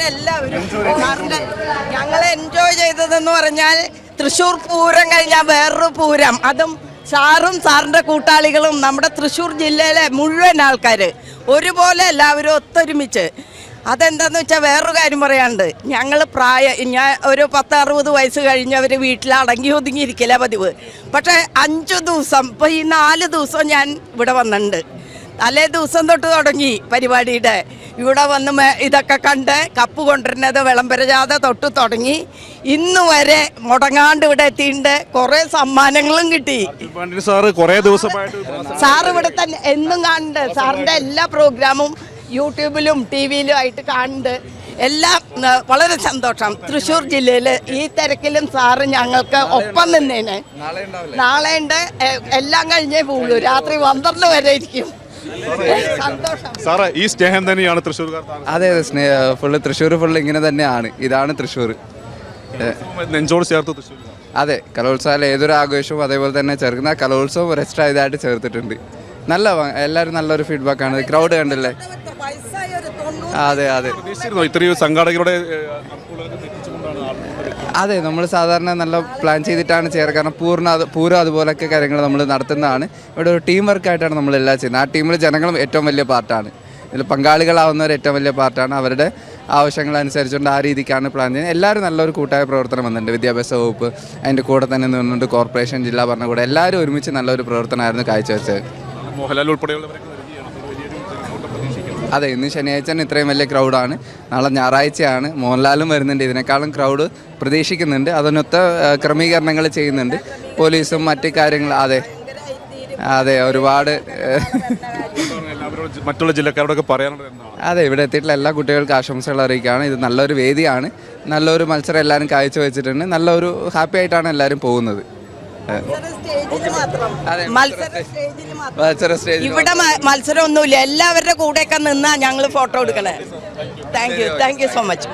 എല്ലാവരും ഞങ്ങൾ എൻജോയ് ചെയ്തതെന്ന് പറഞ്ഞാൽ തൃശ്ശൂർ പൂരം കഴിഞ്ഞാൽ വേറൊരു പൂരം, അതും സാറും സാറിൻ്റെ കൂട്ടാളികളും നമ്മുടെ തൃശ്ശൂർ ജില്ലയിലെ മുഴുവൻ ആൾക്കാർ ഒരുപോലെ എല്ലാവരും ഒത്തൊരുമിച്ച്. അതെന്താണെന്ന് വെച്ചാൽ വേറൊരു കാര്യം പറയാനുണ്ട്. ഞങ്ങൾ ഞാൻ ഒരു 10-60 വയസ്സ് കഴിഞ്ഞവർ വീട്ടിൽ അടങ്ങി ഒതുങ്ങിയിരിക്കില്ല പതിവ്. പക്ഷേ 5 ദിവസം, ഇപ്പോൾ ഈ 4 ദിവസം ഞാൻ ഇവിടെ വന്നിട്ടുണ്ട്. തലേ ദിവസം തൊട്ട് തുടങ്ങി പരിപാടിയുടെ ഇവിടെ വന്ന് ഇതൊക്കെ കണ്ട് കപ്പ് കൊണ്ടുവരുന്നത് വിളംബരജാഥ തൊട്ട് തുടങ്ങി ഇന്ന് വരെ മുടങ്ങാണ്ട് ഇവിടെ എത്തിയിട്ടുണ്ട്. കുറേ സമ്മാനങ്ങളും കിട്ടി. സാർ ഇവിടെ തന്നെ എന്നും കാണുന്നുണ്ട്. സാറിൻ്റെ എല്ലാ പ്രോഗ്രാമും യൂട്യൂബിലും ടി വിയിലും ആയിട്ട് കാണുന്നുണ്ട്. എല്ലാം വളരെ സന്തോഷം. തൃശ്ശൂർ ജില്ലയിൽ ഈ തിരക്കിലും സാറ് ഞങ്ങൾക്ക് ഒപ്പം നിന്നേനെ. നാളെ ഉണ്ട്, എല്ലാം കഴിഞ്ഞേ പോകുള്ളൂ. രാത്രി 12 വരെ ഇരിക്കും. സാറേ, ഈ സ്നേഹം തന്നെയാണ് തൃശ്ശൂർക്കാർ. അതെ, ഫുള്ള് തൃശ്ശൂർ ഫുള്ള് ഇങ്ങനെ തന്നെയാണ്. ഇതാണ് തൃശ്ശൂർ, നെഞ്ചോട് ചേർത്ത് തൃശ്ശൂർ. അതെ, കലോത്സവം ഏതൊരു ആഘോഷവും അതേപോലെ തന്നെ ചേർക്കുന്ന കലോത്സവം ഒരു എക്സ്ട്രാ ഇതായിട്ട് ചേർത്തിട്ടുണ്ട്. എല്ലാവരും നല്ലൊരു ഫീഡ്ബാക്കാണ്. ക്രൗഡ് കണ്ടില്ലേ? അതെ അതെ ഇത്രയും സംഘാടകരുടെ അതെ, നമ്മൾ സാധാരണ നല്ല പ്ലാൻ ചെയ്തിട്ടാണ് ചെയ്യാറ്. കാരണം പൂരം അതുപോലൊക്കെ കാര്യങ്ങൾ നമ്മൾ നടത്തുന്നതാണ്. ഇവിടെ ഒരു ടീം വർക്കായിട്ടാണ് നമ്മളെല്ലാം ചെയ്യുന്നത്. ആ ടീമിൽ ജനങ്ങളും ഏറ്റവും വലിയ പാർട്ടാണ്. ഇതിൽ പങ്കാളികളാവുന്നവർ ഏറ്റവും വലിയ പാർട്ടാണ്. അവരുടെ ആവശ്യങ്ങളനുസരിച്ചുകൊണ്ട് ആ രീതിക്കാണ് പ്ലാൻ ചെയ്യുന്നത്. എല്ലാവരും നല്ലൊരു കൂട്ടായ പ്രവർത്തനം വന്നിട്ടുണ്ട്. വിദ്യാഭ്യാസ വകുപ്പ് അതിൻ്റെ കൂടെ തന്നെ നിന്നുകൊണ്ട് കോർപ്പറേഷൻ, ജില്ലാ ഭരണകൂടം എല്ലാവരും ഒരുമിച്ച് നല്ലൊരു പ്രവർത്തനമായിരുന്നു കാഴ്ചവെച്ചത്. മോഹൻലാൽ ഉൾപ്പെടെയുള്ളവരൊക്കെ അതെ, ഇന്ന് ശനിയാഴ്ച ഇത്രയും വലിയ ക്രൗഡാണ്. നാളെ ഞായറാഴ്ചയാണ്. മോഹൻലാലും വരുന്നുണ്ട്. ഇതിനേക്കാളും ക്രൗഡ് പ്രതീക്ഷിക്കുന്നുണ്ട്. അതിനൊത്ത ക്രമീകരണങ്ങൾ ചെയ്യുന്നുണ്ട് പോലീസും മറ്റു കാര്യങ്ങൾ. അതെ അതെ, ഒരുപാട് മറ്റുള്ള ജില്ലക്കാരോടൊക്കെ പറയാനുള്ളത്. അതെ, ഇവിടെ എത്തിയിട്ടുള്ള എല്ലാ കുട്ടികൾക്കും ആശംസകൾ അറിയിക്കുകയാണ്. ഇത് നല്ലൊരു വേദിയാണ്. നല്ലൊരു മത്സരം എല്ലാവരും കാഴ്ചവെച്ചിട്ടുണ്ട്. നല്ലൊരു ഹാപ്പി ആയിട്ടാണ് എല്ലാവരും പോകുന്നത്. ഇവിടെ മത്സരം ഒന്നുമില്ല. എല്ലാവരുടെ കൂടെയൊക്കെ നിന്നാ ഞങ്ങൾ ഫോട്ടോ എടുക്കണേ. Thank you so much.